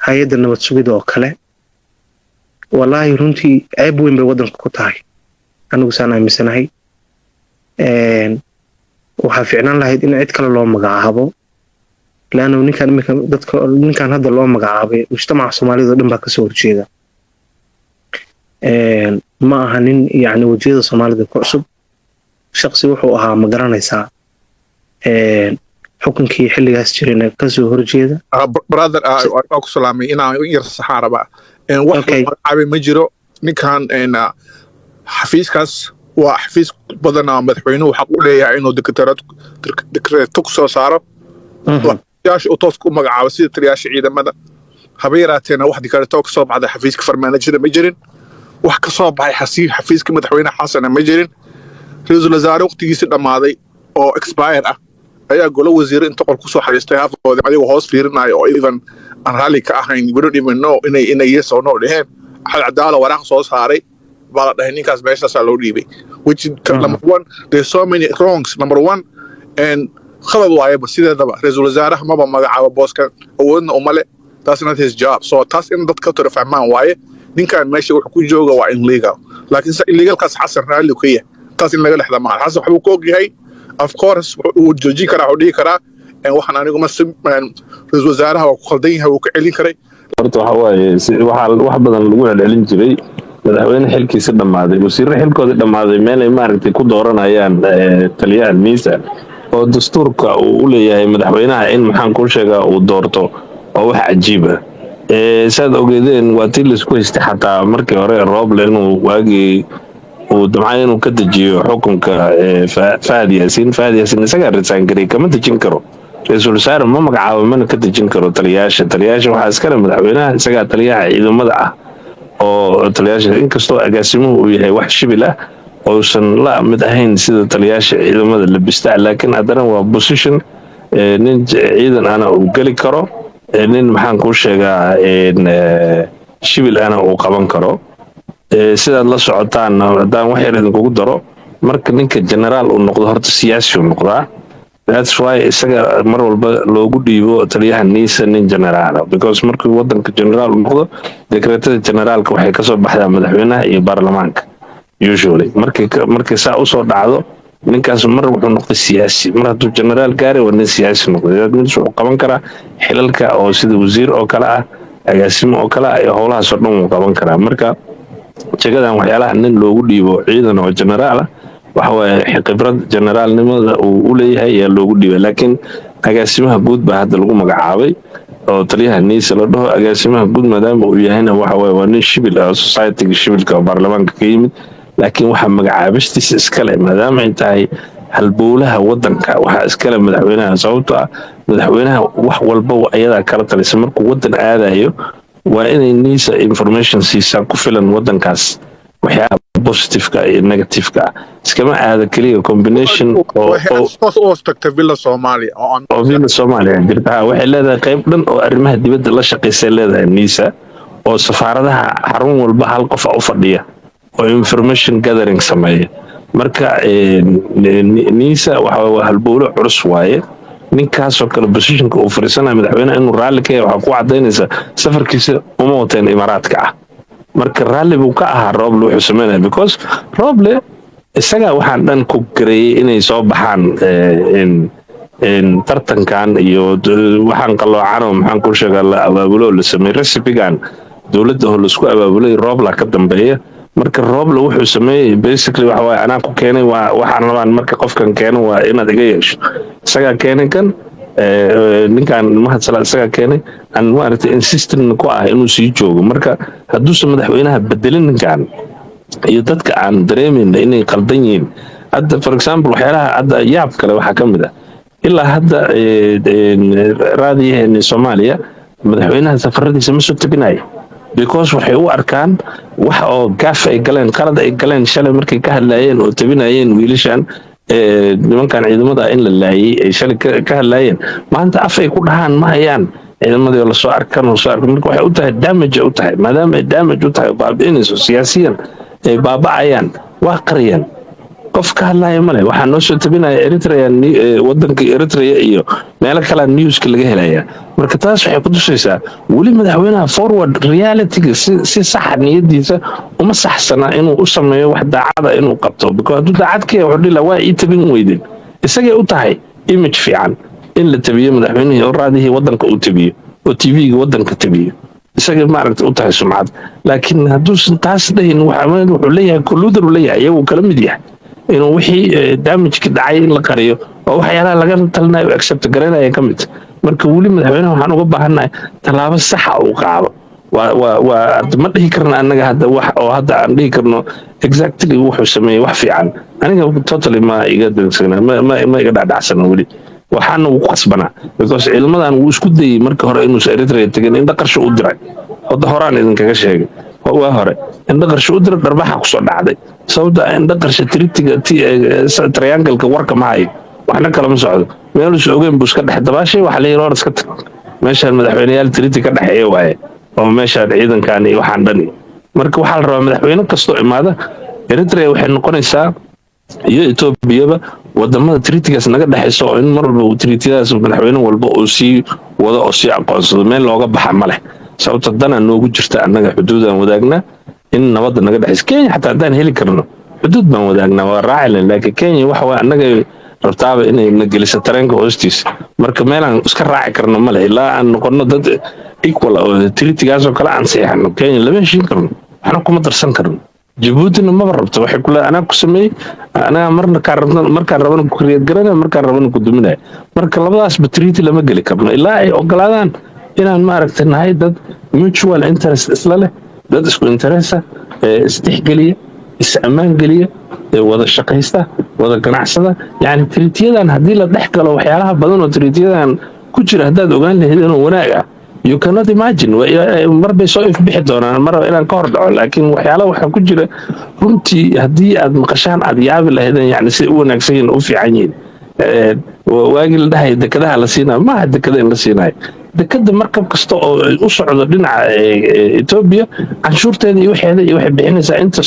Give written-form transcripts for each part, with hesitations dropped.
hay-adda nabad sugida oo kale wallaahi runtii ceeb weyn bay waddanka ku tahay anigu saan aaminsanahay waxaa ficnaan lahayd in cid kale loo magacaabo laanna ninkan hadda loo magacaabay mujtamaca soomaalida oo dhan baa kasoo horjeeda ma aha nin yacni wajiyada soomaalida ku cusub shaqsi wuxuu ahaa ma garanaysaa xukunkii xilligaas jirayna kasoo horjeeda brother ku salaamay inaan yar saxaaraba wax magacaabay ma jiro ninkan xafiiskaas waa xafiis badan madaxweynuhu xaq u leeyahay inuu dekreeto ku soo saaro yaasha uu toos ku magacaabo sida taliyaasha ciidamada haba yaraateena wax dekreeto ka soo baxday xafiiska farmaanajada ma jirin wax ka soo baxay xafiiska madaxweynaha xasana ma jirin ra'iisul wasaare waqtigiisa dhammaaday oo expire ah ayaa golo wasiir inta qol ku soo xariistay hafkooda adigoo hoos fiirinayo oo even aan raalli ka ahayn we don't even know inay yes or no dheheen xal cadaala waraaq soo saaray baa la dhahay ninkaas meeshaasaa loo dhiibay which number one there's so many wrongs number one and khalad waayaba sideedaba ra'iisul wasaaraha maba magacaabo booska awoodna umale that's not his job so taas in dadka tira fahmaan waaye ninkan meesha wuxuu ku jooga waa illegal laakiin illegalkaas xasan raalli ku yahay taas in laga dhexda maaha xasan wuxuu ku ogyahay of course uu joojin karaa uu dhihi karaa waxaan anigu ra'iisul wasaaraha waa ku khaldan yahay uu ka celin karay horta waxa waaye wax badan lagu celcelin jiray madaxweyne xilkiisa dhammaaday wasiirro xilkooda dhammaaday meelay maaragtay ku dooranayaan taliyaha miisa oo dastuurka uu u leeyahay madaxweynaha in maxaan kuu sheegaa uu doorto oo wax cajiib ah saad ogeedeen waa tii laisku haystay xataa markii hore rooble inuu waagii uu damcay inuu ka dejiyo xukunka Fahad Yaasiin isagaa risaan garay kama dejin karo ra'iisul wasaare ma magacaabo mana ka dejin karo taliyaasha waxaa iskale madaxweynaha isagaa taliyaha ciidamada ah oo taliyaasha inkastoo agaasimuhu uu yahay wax shibil ah uusan la mid ahayn sida taliyaasha ciidamada la bistaa laakiin haddana waa position nin ciidan ana uu geli karo nin maxaan kuu sheegaa shibil ana uu qaban karo sidaad la socotaan haddaan wax yar idinkugu daro marka ninka generaal uu noqdo horta siyaasi uu noqdaa that's why isaga mar walba loogu dhiibo taliyaha niisa nin generaal because markii wadanka generaal uu noqdo dekreetada generaalka waxay ka soo baxdaa madaxweynaha iyo baarlamaanka usually markii saa u soo dhacdo ninkaas mar wuxuu noqday siyaasi mar hadduu generaal gaaray waa nin siyaasi noqday wuxuu qaban karaa xilalka oo sida wasiir oo kale ah agaasimo oo kale ah iyo howlahaas oo dhan uu qaban karaa marka jagadan waxyaalaha nin loogu dhiibo ciidan oo generaal ah waxa waaye khibrad generaalnimada uu u leeyahay ayaa loogu dhiibay laakiin agaasimaha guud baa hadda lagu magacaabay oo taliyaha niisa la dhaho agaasimaha guud maadaama uu yahayna waxa waaye waa nin shibil ah society-ga shibilka oo baarlamaanka ka yimid laakiin waxa magacaabistiisa iskale maadaama ay tahay halbowlaha wadanka waxa iskale madaxweynaha sababtoo ah madaxweynaha wax walba ayadaa kala talisa markuu wadan aadayo waa inay niisa information siisaa ku filan wadankaas waxyaaba positiveka iyo negativeka iskama aada keliya combination oo tagta villa Soomaaliya jirta waxay leedahay qayb dhan oo arrimaha dibadda la shaqeysay leedahay niisa oo safaaradaha xarun walba hal qof u fadhiya oo information gathering sameeya marka niisa waxa halbowlo culus waaye ninkaasoo kale positionka uu fariisanayo madaxweynaha inuu raalli ka yahay waxaa ku cadaynaysa safarkiisa uma wateen imaaraadka ah marka raalli buu ka ahaa Roble wuxuu sameynaya because Roble isaga waxaan dhan ku gareeyay inay soo baxaan tartankan iyo waxaan qaloocan oo maxaan ku sheegaa la abaabulo la sameeyay recipe-gan dowladda oo la isku abaabulay Roble ka dambeeya marka Roble wuxuu sameeyay basically waxa way anaa ku keenay waxaan rabaan marka qofkan keenay waa inaad iga yeesho isaga keenay kan ninkan mahad salaad isaga keenay aan maaragtay insistent ku ah inuu sii joogo marka hadduusan madaxweynaha bedelin ninkan iyo dadka aan dareemayna inay qaldan yihiin hadda for example waxyaalaha hadda yaab kale waxaa ka mid ah ilaa hadda raadiyaheena Soomaaliya madaxweynaha safaradiisa ma soo teginayo because waxay u arkaan wax oo gaaf ay galeen qalad ay galeen shalay markay ka hadlayeen oo tabinayeen wiilashan nimankan ciidamada in la laayay ay shalay ka hadlayeen maanta af ay ku dhahaan ma hayaan ciidamadii la soo arkan marka waxay u tahay damage u tahay maadaama ay damage u tahay baabi'inayso siyaasiyan ay baaba'ayaan waa qariyaan qof ka hadlaya male waxaa noo soo tabinaya eritrea wadanka eritrea iyo meelo kalea newska laga helaya marka taas waxay ku tusaysaa weli madaxweynaha forward realityga si saxa niyadiisa uma saxsana inuu u sameeyo wax daacada inuu qabto because hadduu daacad ka yahay wuxuu dhihi lahaa waa ii tabin weydeen isagay u tahay image fiican in la tabiyo madaxweynihii oo raadihii wadanka uu tabiyo oo tvga wadanka tabiyo isagay maaragta u tahay sumcad laakiin hadduusan taas dhahin wuxuu leeyahay koluudar uu leeyahay iyagu kala mid yahay inuu wixii damageki dhacay in la qariyo oo waxyaalaha laga talinayo accept garanaya ka mid marka weli madaxweynaha waxaan uga baahannahay tallaabo saxa uu qaado ma dhihi karna annaga hadda wax oo hadda aan dhihi karno exactly wuxuu sameeyey wax fiican aniga totally ma iga degsanaa ma iga dhacdhacsana weli waxaana uu ku qasbanaa because ciidamadan wuu isku dayey marka hore inuusan eritrea tegin indha qarsho u diray wadda horaan idinkaga sheegay waa hore indha qarsho u diray dharbaxa kusoo dhacday sababta indha qarsho tritiga triangalka warka ma hayo waxna kalama socdo meeluusa ogeyn buu iska dhex dabaashay waxa la yidhi hor iska tag meeshaan madaxweyneyaal triti ka dhexeeya waaye oo meeshaan ciidankan iyo waxaan dhan marka waxaa la rabaa madaxweyne kastoo imaada eritrea waxay noqonaysaa iyo etoobiyaba wadamada tritigaas naga dhexaysa oo in mar walba tritiyadaas madaxweyne walba uu sii wado oo sii aqoonsado meel looga baxa ma leh sababta danaa noogu jirta annaga xuduudaan wadaagnaa in nabadda naga dhexaysa kenya xataa haddaan heli karno xuduud baan wadaagnaa waa raacilen laakiin kenya waxa waye annaga rabtaaba inay na geliso tareenka hoostiisa marka meelaan iska raaci karno ma leh ilaa aan noqono dad equal oo tritigaasoo kale aan seexano kenya lama heshiin karno waxna kuma darsan karno jabuutina maba rabto waxay kule anaa ku sameeyey anaa markaan rabana ku riyad garanaya markaan rabana ku duminaya marka labadaasba triti lama geli karno ilaa ay ogolaadaan inaan maaragta nahay dad mutual interest isla leh dad isku interesa isdhexgeliya is ammaan geliya wada shaqaysta wada ganacsada yani tritiyadan haddii la dhex galo waxyaalaha badan oo tritiyadan ku jira haddaad ogaan lahayd inuu wanaag ah you cannot imagine mar bay soo ifbixi doonaan mar inaan ka hor dhaco laakiin waxyaalaha waxaa ku jira runtii haddii aad maqashaan aad yaabi lahaydeen yani si u wanaagsan yihiin u fiican yihiin waagii la dhahay dekadaha la siinayo maaha dekada in la siinayo dekada markab kasta oo u socdo dhinaca etoobiya canshuurteeda iyo waxeeda iyo waxay bixinaysaa inta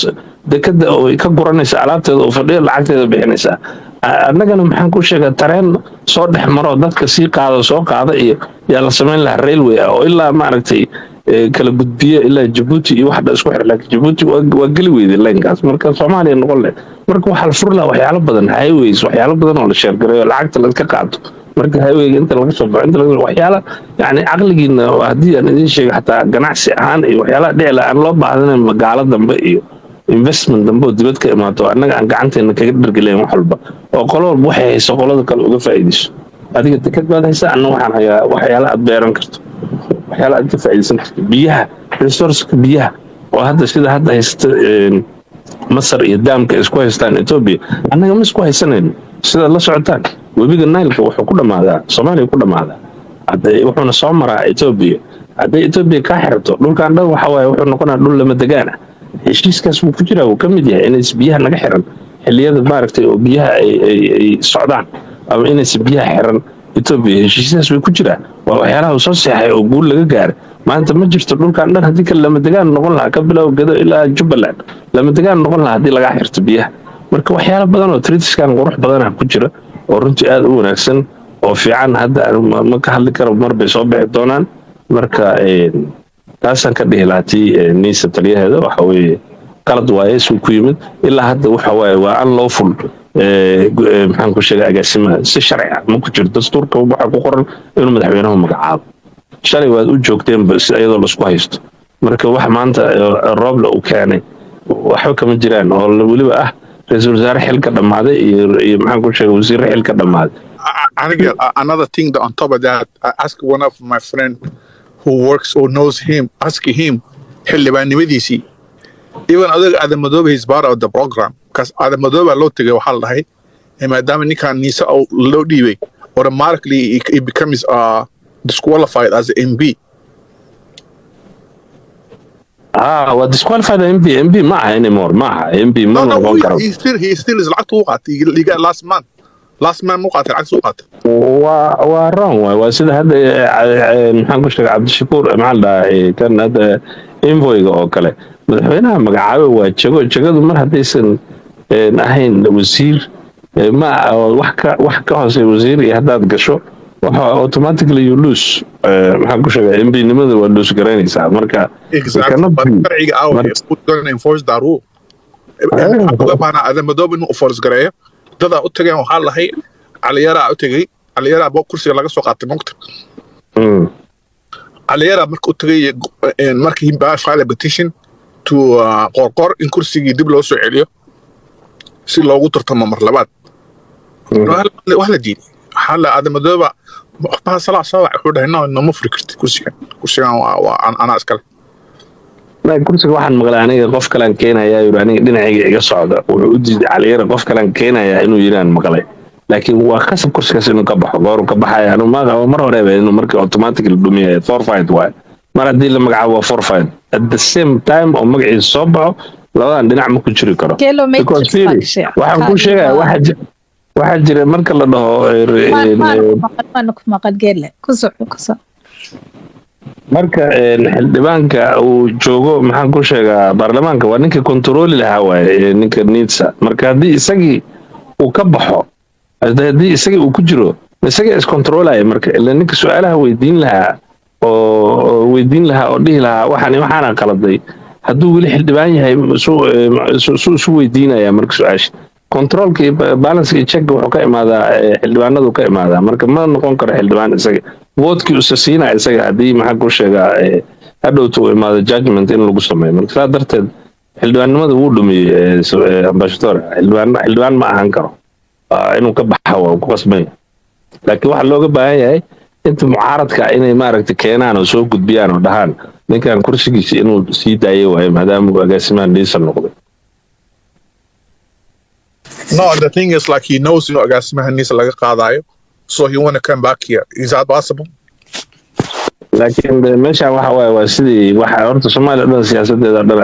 dekada oo ka guranaysa alaabteeda oo fadhiya lacagteeda bixinaysaa annagana maxaan ku sheegaa tareen soo dhex maro dadka sii qaada soo qaada iyo yaa la samayn lahaa railway ah oo ilaa maaragtay kala gudbiya ilaa jabuuti iyo waxdha isku xir laakiin jabuuti waa geli weyday laynkaas marka soomaaliya noqon leh marka waxaa la furi lahaa waxyaalo badan highways waxyaalo badan oo la sheergareeyo lacagta laska qaato marka highwayga inta laga soo baxo waxyaala yani caqligiina haddii aan idiin sheego xataa ganacsi ahaan iyo waxyaalaha dhicila aan loo baahdanan magaalo dambe iyo investment dambe oo dibad ka imaato annaga aan gacanteena kaga dhargelayn wax walba oo qolo walba waxay hayso qolada kale uga faa'iidayso adiga dekad baad haysaa anna waxaan hayaa waxyaala aad beeran karto waxyaala aad ka faa'iidaysan karto biyaha resourceka biyaha oo hadda sida hadda haysta masar iyo daamka isku haystaan etoobiya annaga ma isku haysanayno sida la socotaan webiga nailka wuxuu ku dhammaadaa soomaaliya ku dhammaadaa wuxuuna soo maraa etoobiya hadday etoobiya kaa xirto dhulkan dhan waxa waaye wuxuu noqonaa dhul lama degaan ah heshiiskaas wuu ku jiraa wuu ka mid yahay inays biyaha naga xiran xilliyada maaragtay oo biyaha ay socdaan ama inays biyaha xiran etoobiya heshiiskaas way ku jiraa waa waxyaalaha uu soo seexay oo guul laga gaaray maanta ma jirto dhulkan dhan haddii kale lama degaan noqon lahaa ka bilow gedo ilaa jubbaland lama degaan noqon lahaa haddii lagaa xirto biyaha marka waxyaala badan oo tritiskan qurux badanah ku jira oo runtii aad u wanaagsan oo fiican hadda ma ka hadli karo mar bay soo bixi doonaan marka taasaan ka dhihi lahaa tii niisa taliyaheeda waxa weeye qalad waaye suu ku yimid ilaa hadda waxa waaye waa unlawful maxaan ku sheegay agaasimaha si sharci ah ma ku jiro dastuurka waxaa ku qoran inuu madaxweynuhu magacaabo shalay waad u joogteen iyadoo laisku haysto marka wax maanta rooble uu keenay waxba kama jiraan oo weliba ah ra-iisul wasaare xil ka dhammaaday iyo maxaan ku sheegay wasiirre xil ka dhammaaday another thing that on top of that I asked one of my friend who works or knows him ask him xildhibaannimadiisii even odaga Aadan Madoobe is part of the program because Aadan Madoobe loo tegay waxaa la dhahay maadaama ninkan niisa loo dhiibay automatically he becomes disqualified as an MB was disqualified MB maaha anymore maaha MB ma noqon karo he still is lacagta u qaatay he got last month u qaatay lacagta u qaatay waa wrong waa sida hadda maxaan ku sheegay Cabdishakuur maxaa la dhahay kan hadda envoyga oo kale madaxweynaha magacaabay waa jagadu mar haddaysan ahayn wasiir ma wax ka hoose wasiir iyo haddaad gasho waxa automatically you lose maxaan ku sheegay MB-nimada waa lose garanaysaa marka sharciga who's gonna enforce that rule baana adan madoob inuu force gareeyo dadaa u tageen waxaa lahay caliyaraa u tagay caliyaraa boo kursiga laga soo qaatay mugta caliyaraa marka u tagay marka he filed a petition to qorqor in kursigii dib loo soo celiyo si loogu tartamo mar labaad wax la diiday waxaa la adan madooba waxbaa salaa saawac wuxuu dhahay nooma furi kartid kursigan waa anaa iskale kursiga waxaan maqlay aniga qof kalan keenayaa yiri aniga dhinacayga iga socda wuxuu u diiday caliyara qof kalan keenayaa inuu yiraan maqlay laakiin waa qasab kursigaas inuu ka baxo goor ka baxaya anu ma mar hore inuu markii automatically dhumiyo forfeit waay mar haddii la magacaabo waa forfeit at the same time oo magaciisa soo baxo labadan dhinac ma ku jiri karo waxaan ku sheegaa waxaa jira marka la dhaho marka xildhibaanka uu joogo maxaan ku sheegaa baarlamaanka waa ninka kontrooli lahaa waaye ninka niidsa marka haddii isagii uu ka baxo haddii isagii uu ku jiro isagii iskontroolaya marka ila ninka su-aalaha weydiin lahaa oo dhihi lahaa waxaana qaladay hadduu weli xildhibaan yahay isu weydiinaya marka su-aasha controlka iyo balance iyo check wuxuu ka imaadaa xildhibaanadu ka imaadaa marka ma noqon karo xildhibaan isaga vote-kii uu siinaa isaga haddii maxaa ku sheegaa hadhowta uu imaado judgment in lagu sameeyo marka saa darteed xildhibaannimada wuu dhumiyey ambassador xildhibaan ma ahaan karo inuu ka baxa waa ku qasbay laakiin waxaa looga baahan yahay inta mucaaradka inay maaragtay keenaan oo soo gudbiyaan oo dhahaan ninkan kursigiisa inuu sii daayay waayo maadaama uu agaasimaan dhiisan noqday. No, the thing is like he knows agaasimaha niisa laga qaadayo so he want to come back here. Is that possible? laakiin meeshaan waxa waaye waa sidii waxa horta Soomaaliya dhan siyaasadeeda dhan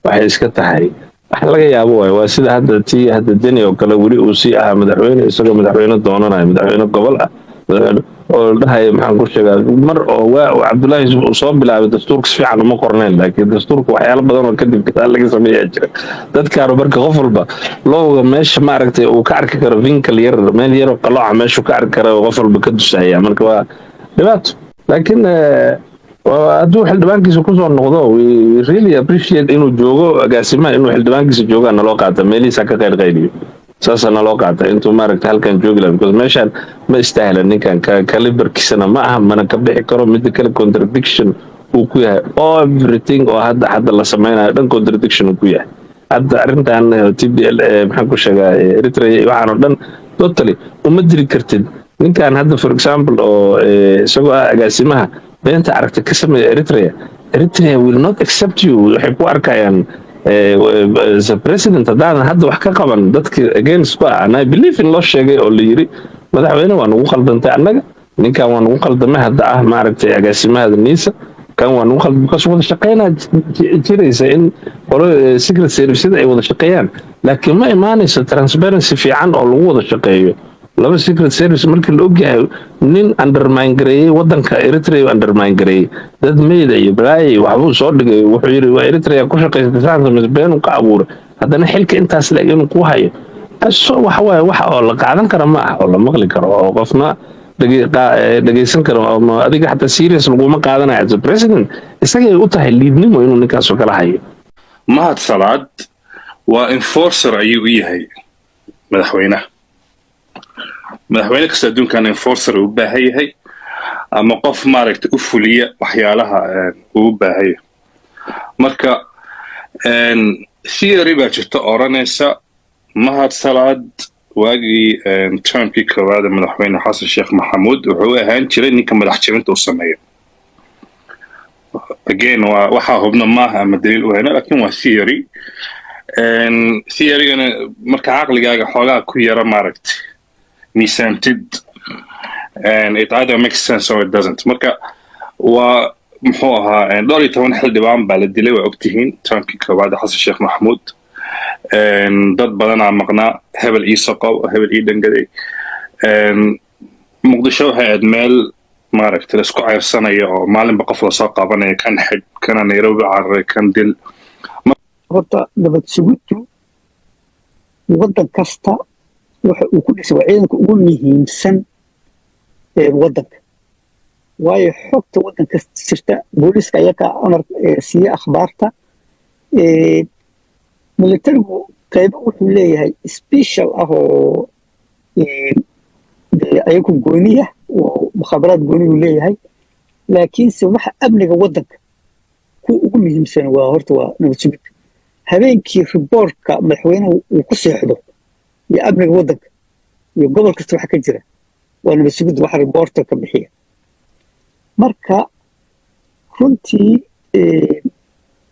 waxay iska tahay wax laga yaabo waa sida hadda Deni oo kale weli uu sii ahaa madaxweyne isagoo madaxweyne doonanayo madaxweyne gobol ah oo dhahay maxaan ku sheegaa mar oo Cabdullaahi uu soo bilaabay dastuurka si fiican uma qorneen laakiin dastuurka waxyaalo badan oo kadib laga sameeyay jira dadka marka qof walba looga meesha ma aragtay uu ka arki karo vinkal yar meel yar oo qalooca meesha ka arki karo qof walba ka dusaya marka waa dhibaato laakiin hadduu xildhibaankiisa ku soo noqdo we really appreciate inuu joogo agaasimaha inuu xildhibaankiisa joogaan naloo qaata meelihiisa ka qayliyo saasa naloo qaata intuu maaragta halkan joogi lahaa because meeshaan ma istahlan ninkan kalibarkiisana ma aha mana ka bixi karo midda kale contradiction uu ku yahay everything oo hadda la sameynayo dhan contradiction uu ku yahay hadda arrintan TPL maxaan ku sheegaa Eritrea waxaan oo dhan totally uma diri kartid ninkan hadda for example oo isagoo agaasimaha beenta aragta ka sameeya Eritrea will not accept you waxay ku arkayaan the president haddaanan hadda wax ka qaban dadka against ku ah and I believe in loo sheegay oo la yiri madaxweyne waa nagu qaldantay annaga ninkan waa nagu qaldamay hadda ah maaragtay agaasimahada niisa kan waa nagu qaldamay kas wada shaqeynaa jiraysa in qolo secret service ay wada shaqeeyaan laakiin ma imaanayso transparency fiican oo lagu wada shaqeeyo laba secret service markii la ogyahay nin undermine gareeyay wadanka Eritrea undermine gareeyay dad meeyda iyo balaay waxbuu soo dhigay wuxuu yiri waa Eritrea ku shaqeysay saanka been ka abuuray haddana xilka intaas la inuu ku hayo aso waxa oo la qaadan karo ma ah oo la maqli karo oo qofna dhageysan karo ama adiga xataa serious laguma qaadanayo as president isagay u tahay liidnimo inuu ninkaas oo kala hayo Mahad Salaad waa enforcer ayuu yahay madaxweyne kasta adduunkan enforcer uu baahan yahay ama qof maaragtay u fuliya waxyaalaha uu baahan yahay marka theory baa jirta oranaysa Mahad Salaad waagii termkii koowaad madaxweyne Xasan Sheekh Maxamuud wuxuu ahaan jiray ninka madax jabinta u sameeyo again waxa hubna maaha ama daliil u hayna laakiin waa theory-gana marka caqligaaga xoogaa ku yara maaragtay miisaantid and it either makes sense or it doesn't marka waa muxuu ahaa 12 xildhibaan baa la dilay waa ogtihiin termkii koowaad Xasan Sheekh Maxamuud dad badanaa maqnaa hebel ii soqow hebel ii dhangaday muqdisho waxay ahayd meel maaragtay la isku ceyrsanayo oo maalinba qof la soo qabanaya kan xid kana Nairobi cararay kan dil horta nabad sugiddu waddan kasta waxa uu ku dhisay waa ciidanka ugu muhiimsan waddanka waayo xogta waddan kasta jirta booliiska ayaga amar siiya akhbaarta militarigu qaybo wuxuu leeyahay special ah oo ayagu gooniya oo mukhaabaraad gooniyu leeyahay laakiinse waxa amniga waddanka ku ugu muhiimsan waa horta waa nabad sugid habeenkii riboortka madaxweynuhu uu ku seexdo iyo amniga waddanka iyo gobol kasta waxa ka jira waa nabad sugid waxa riboortka ka bixiya marka runtii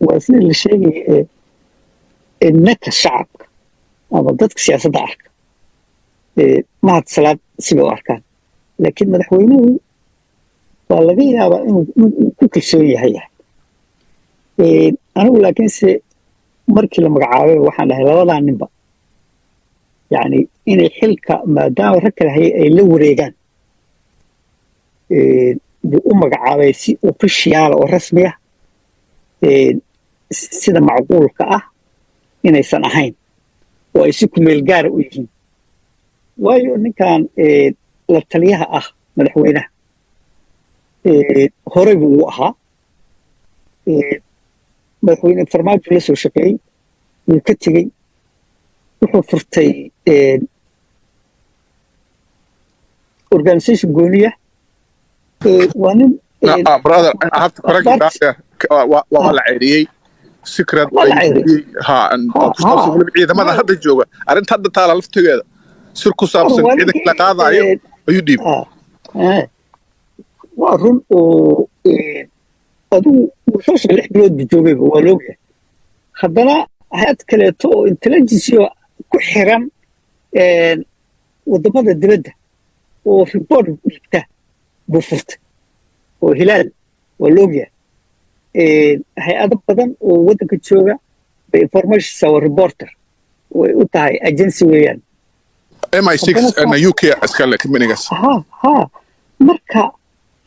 waa sida la sheegaya innaka shacabka ama dadka siyaasadda arka mahad salaad sibay u arkaan laakiin madaxweynuhu waa laga yaabaa inuu ku kalsoon yahay anigu laakiinse markii la magacaabay waxaan dhahay labadaa ninba yani inay xilka maadaama rag kale hayay ay la wareegaan buu u magacaabay si ofishiyaala oo rasmi ah sida macquulka ah inaysan ahayn oo ay si kumeel gaara u yihiin waayo ninkan la taliyaha ah madaxweynaha horey buu u ahaa madaxweyne farmaajo la soo shaqeeyey wuu ka tegey wuxuu furtay organisation gooniya waa nin brother I have to correct you there waa la ceyriyey secret ciidamada hadda jooga arrinta hadda taala laftigeeda sir ku saabsan ciidanka la qaadayo ayuu dhiib waa run oo adigu soo shaqay 6 bilood buu joogayba waa loogyahay haddana hay-ad kaleeto oo intelligence ku xiran wadamada dibadda oo report dhigta buu furtay oo hilaal waa loogyahay hay-ado badan oo waddanka jooga bay information sawa reporter way u tahay agency weeyaan MI6 and UK askale kaminigas marka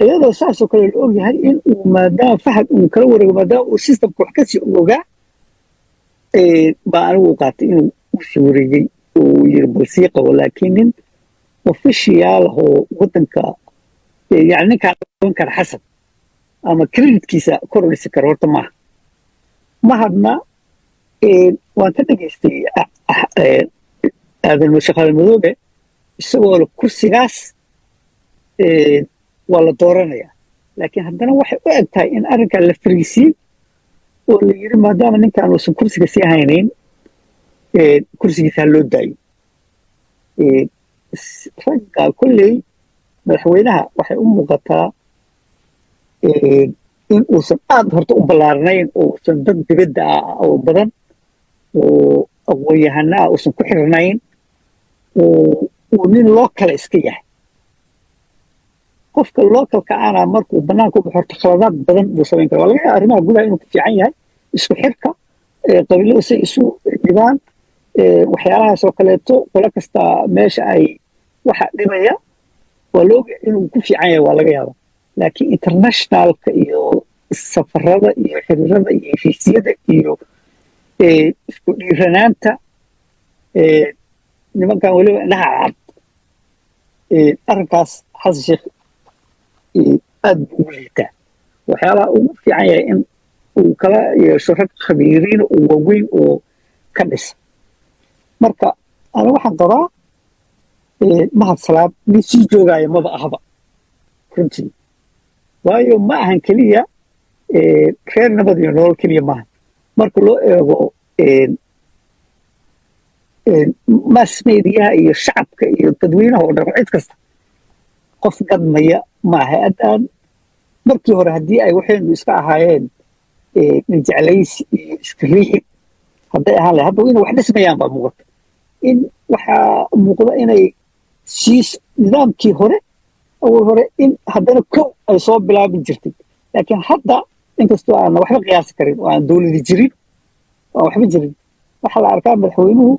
iyadoo saasoo kale la ogyahay in uu maadaama fahad uu kala wareego maadaama uu systemka wax kasii ogaa baa anigu u qaatay inuu usii wareegay uu yiri bal sii qabo laakiin nin official oo waddanka yani ninkaan qaban kara xasan ama creditkiisa kor u dhisi kara horta maaha mahadna waan ka dhageystay aadan shaqaale madoobe isagoo la kursigaas waa la dooranayaa laakiin haddana waxay u eg tahay in arrinkan la fariisiyey oo la yiri maadaama ninkaan uusan kursiga sii haynayn kursigiisa ha loo daayo ragga kolley madaxweynaha waxay u muuqataa in uusan aad horta u ballaarnayn oo uusan dad dibadda ah oo badan oo aqoon-yahana ah uusan ku xirnayn uu nin loo kale iska yahay qofka localka ana markuu banaanka u baxo khaladaad badan buu samayn karaa waa laga yaabaa arrimaha gudaha inuu ku fiican yahay isku xirka qabiilada say isu dhibaan waxyaalahaas oo kaleeto qolo kasta meesha ay waxa dhibaya waa looga inuu ku fiican yahay waa laga yaabaa laakiin internationalka iyo safarada iyo xiriirada iyo heshiisyada iyo isku dhiiranaanta nimankan weliba indhaha cad arrinkaas xasan sheekh aad buu ugu liitaa waxyaalaha ugu fiican yahay in uu kala yeesho rag khabiiriin oo waaweyn oo ka dhisa marka ana waxaan qabaa mahad salaad nin sii joogaya maba ahaba runtii waayo ma ahan keliya reer nabad iyo nolol keliya maaha marka loo eego mass mediaha iyo shacabka iyo dadweynaha oo dhan cid kasta qof gadmaya maaha haddaan markii hore haddii ay waxaynu iska ahaayeen jeclaysi iyo iska riixid hadday ahaan lahay hadda inay wax dhismayaan baa muuqata in waxaa muuqda inay siis nidaamkii hore awal hore in haddana kow ay soo bilaabi jirtay laakiin hadda inkastoo aan waxba qiyaasi karin oo aan dowladi jirin oo waxba jirin waxaa la arkaa madaxweynuhu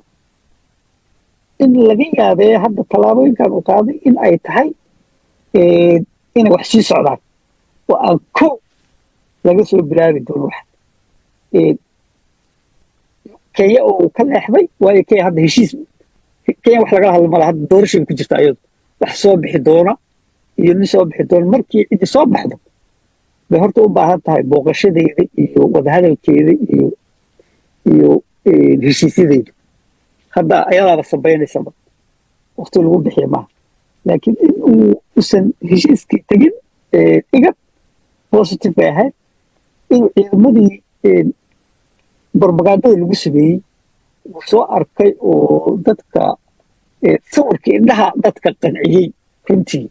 in laga yaabee hadda tallaabooyinkan uu qaaday in ay tahay inay wax sii socdaan oo aan kow laga soo bilaabi doono wax kenya oo ka leexday waayo kenya hadda heshiis kenya wax lagala hadla malaha hadda doorashay ku jirta iyadu wax soo bixi doona iyo nin soo bixi doona markii cidi soo baxdo bay horta u baahan tahay booqashadeeda iyo wadahadalkeeda iyo heshiisyadeeda hadda ayadaaba sabaynaysaba waqti lagu bixiya maaha laakiin in uusan heshiiskii tegin igad positive bay ahayd inuu ciidamadii barbagaadada lagu sameeyey uu soo arkay oo dadka sawirkii indhaha dadka qanciyey runtii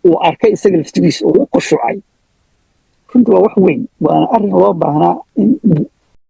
uu arkay isaga laftigiisa oo u qushuucay runtii waa wax weyn waana arrin loo baahnaa in